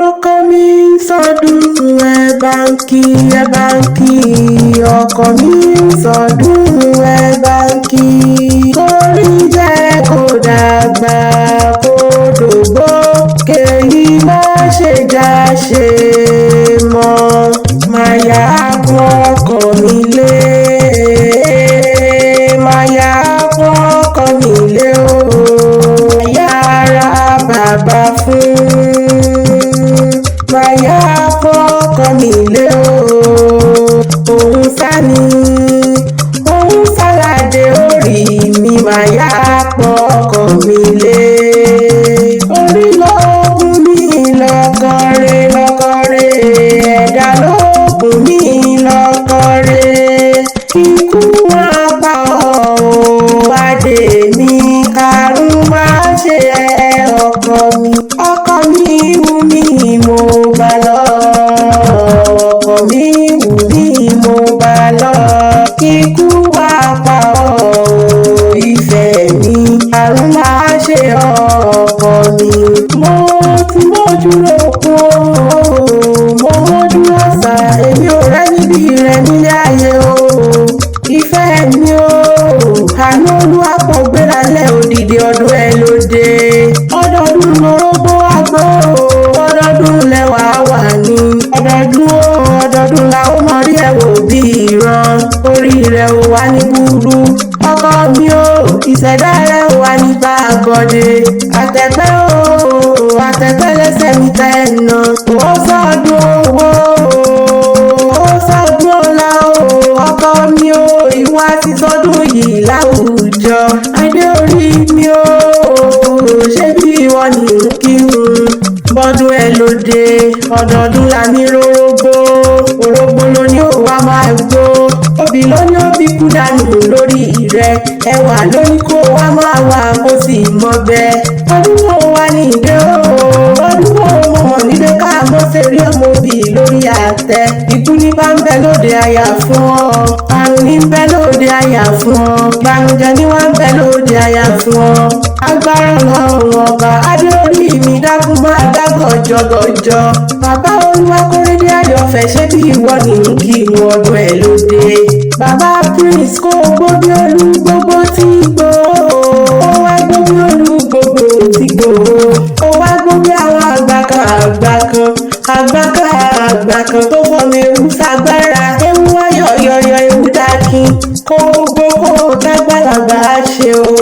ọkọ mi ń sọdún ẹ bá ń kí ọkọ mi ń sọdún ẹ bá ń kí kórí jẹ́ kó dàgbà kó dògbó kéyí má ṣe já ṣe mọ́ máa yá fún ọkọ mi lé máa yá fún ọkọ mi lé o yára bàbá fún máa yá fún ọkọ mi lé o òun sani òun sálàdé orí mi máa yá fún ọkọ mi lé orí lóògùn mi lọ́kọ̀ọ́rẹ́ ẹ̀dá lóògùn mi lọ́kọ̀ọ́rẹ́ ikú wọn pa ọ́ wádé mi karùn máa ṣe ọkọ mi wù mí mo bá lọ ọkọ mi wù mí mo bá lọ ikú wa pa ọ́ ìfẹ́ mi karùn máa ṣe ọkọ mi mo ti mójú lóko mo mójú ọ̀sà èmi ò rẹ́ níbi rẹ̀ nílé ayé o ìfẹ́ mi o àánú olúwapọ̀ gbéralẹ̀ òdìdí ọdún ẹ lóde ọdọọdún lórógbó àgbò ọdọọdún lẹwà wà ní ọdọọdún la ó mọ rí ẹ wò bí ìran orí rẹ ò wá ní búburú ọkọ mi o ìṣẹ̀dá rẹ ò wá ní bá a bọ̀dé àtẹ̀pẹ́ o àtẹ̀pẹ́ lẹ́sẹ̀ mi tẹ́ ẹ̀ nà ó sọ́dún owó ó sọ́dún ọ̀la o ọkọ mi o ìwà ti sọdún yìí láwùjọ adé orí mi o ṣé bí ìwọ ní kírun bọ́dún ẹ lóde ọdọọdún la ní rórógbó orógbó ló ní ó wá máa gbó obì ló ní ó bí kú dànù lórí rẹ ẹwà ló ní kó wá máa wà kó sì mọ bẹ́ẹ̀ ọdún wo wá ní ìdè o ọdún wo mo mọ̀ nílé ká mọ́ ṣe rí ọmọ òbí lórí àtẹ ikú ní bá ń bẹ lóde àyà fún ọ àrùn ní bẹ lóde àyà fún ọ gbàǹjẹ ní wá ń bẹ lóde àyà fún ọ agbára Ọlọ́run ọba adé orí mi dákun máa dá gọjọgọjọ bàbá Olúwakórédé Ayọ̀fẹ́ ṣé bí ìwọ ní kí ìwọ ọdún ẹ lóde bàbá Prince kó gbóbi olú gbogbo tí gbó ó wá gbóbi olú gbogbo tí gbó ó wá gbóbi àwọn àgbà kan tó fọmọ ewu ságbára ewu wáyọyọyọ ewu dákin kó gbogbo tágbàlagbà ṣe o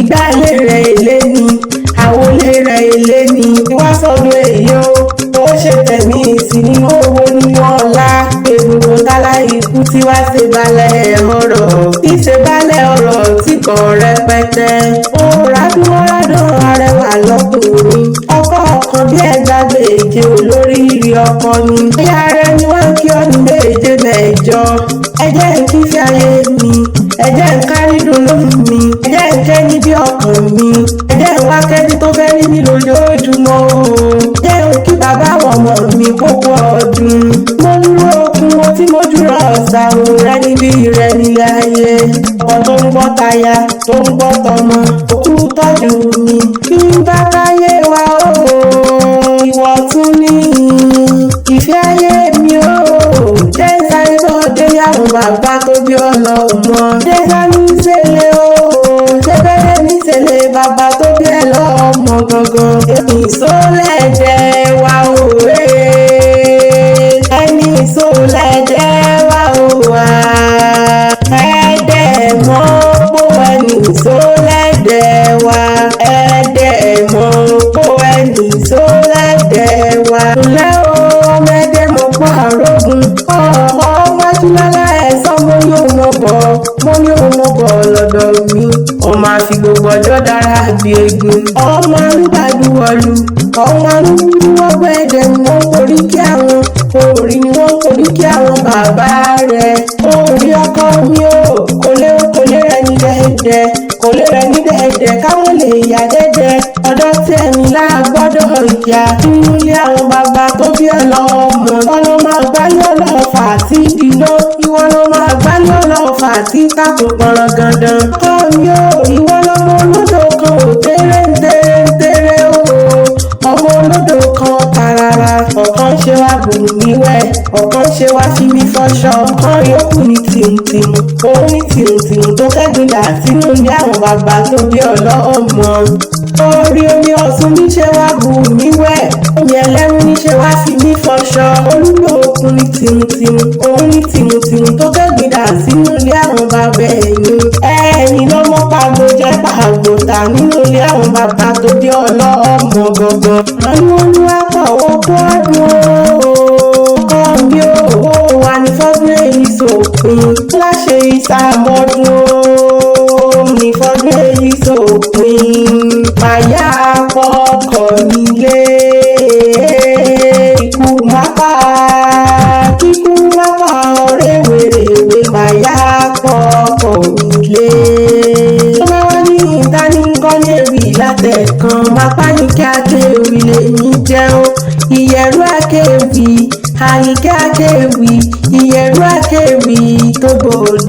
ìgbàlè rẹ èlé ni àwọlé rẹ èlé ni wá sọdún èyí ó ṣe tẹ̀mí sí nínú owó nínú ọlá egungun tálá ikú tí wá ṣe balẹ̀ ọ̀rọ̀ tí ṣe balẹ̀ ọ̀rọ̀ tí kò rẹpẹtẹ ó rádùn arẹwà lọ́kùnrin ọkọ ọkàn bí ẹgbàgbèje olóríire ọkọ ni ẹyà rẹ ni wọ́n kí ọ ní méje mẹ́jọ ẹjẹ́ ń kí fi ayé mi ẹjẹ́ ń kárí dùnnú mi ẹjẹ́ ń kẹ́ níbi ọkàn mi ẹjẹ́ ń wá kẹ́ni tó fẹ́ rí mi lójoojúmọ́ o ẹjẹ́ ń kí bàbá àwọn ọmọ mi kókó ọdún mo dúró okun mo tí mo jùlọ ṣàwò rẹ níbi rẹ nílé ayé ọkọ tó ń gbọ́ táyà tó ń gbọ́ tọmọ òkú tọ́jú mi bí n bá káyé wa o ìwọ tún ní ìfẹ́ ayé mi o jẹ́ sáré tó dé yàwó bàbá tó bí ọlọ́mọ jẹ́ sáré níṣẹ́lẹ̀ o ṣé bẹ́rẹ̀ níṣẹ́lẹ̀ bàbá tó bí ẹ lọ́mọ gangan èmi ìsólẹ̀jẹ̀ wa o ẹni ìsólẹ̀jẹ̀ wa o wá ẹ̀ẹ́dẹ̀ mọ́ pò ẹni ìsólẹ̀jẹ̀ wa ẹ̀ẹ́dẹ̀ mọ́ pò ẹni ìsólẹ̀jẹ̀ wa ńlẹ́ o ọmọ ẹ̀dẹ̀ mọ́ pọ̀ àrógùn ọmọ wájú lálá ẹ̀sán mo ní òun mọ̀ bọ̀ lọ́dọ̀ mi ọmọ àfi gbogbo ọjọ́ dára bí egun ọmọ arúgbàdúwọlú ọmọ arúgbàdúwọgbọ ẹ̀dẹ̀ ni wọ́n forí kí àwọn orí ni wọ́n forí kí àwọn bàbá rẹ̀ orí ọkọ mi ò kò lè rẹ ní dẹ́ẹ̀dẹ́ kò lè rẹ ní dẹ́ẹ̀dẹ́ káwọn lè yá dẹ́ẹ̀dẹ́ ọ̀dọ́ tí ẹ̀mí láà gbọ́dọ̀ ìyá nínú ilé àwọn bàbá tó bí ẹ lọ́mọ wọn ló máa gbálẹ̀ ọlọ́fà àti ìdìná ìwọ ló máa gbálẹ̀ ọlọ́fà àti kákò pọ̀rọ̀ gandan kọ́ mi ò ìwọ lọ́mọ olódò kan ò tẹ́rẹ̀ ń tẹ́rẹ̀ o ọmọ olódò kan tarara ọ̀kan ṣe wá bùrù níwẹ̀ ọ̀kan ṣe wá fi mí fọṣọ ọ̀kan yòókù ní tìmùtìmù òun ní tìmùtìmù tó kẹ́dùn dà sínú ilé àwọn bàbá tó bí ọlọ́mọ orí omi ọ̀sùn ní ṣe wá bùrù níwẹ̀ omi ẹlẹ́rú ní ṣe wá fi mí fọṣọ olúlo òkun ní tìmùtìmù òun ní tìmùtìmù tó kẹ́dùn dà sínú ilé àwọn bàbá ẹ̀yìn lọ́mọ pàgbo jẹ́ pàgbo tà nínú ilé àwọn bàbá tó bí ọlọ́mọ gbọ̀ngàn àwọn olúwa pàwọ́ kó àdùn ọ̀bí owó wa ní fọ́dún èyí sópin láṣẹ ìsàmọ́dún ní fọ́dún èyí sópin màyà pọkọ̀ nílé ikú mápá kíkú mápá ọ̀rẹ́ wèrèwé màyà pọkọ̀ nílé tó bá wá ní ìdánilẹ́wì látẹ̀kan mápá ní kí akéwì lè ní jẹun ìyẹ̀rú akéwì àyíká akéwì ìyẹ̀rú akéwì tó gbòòdì.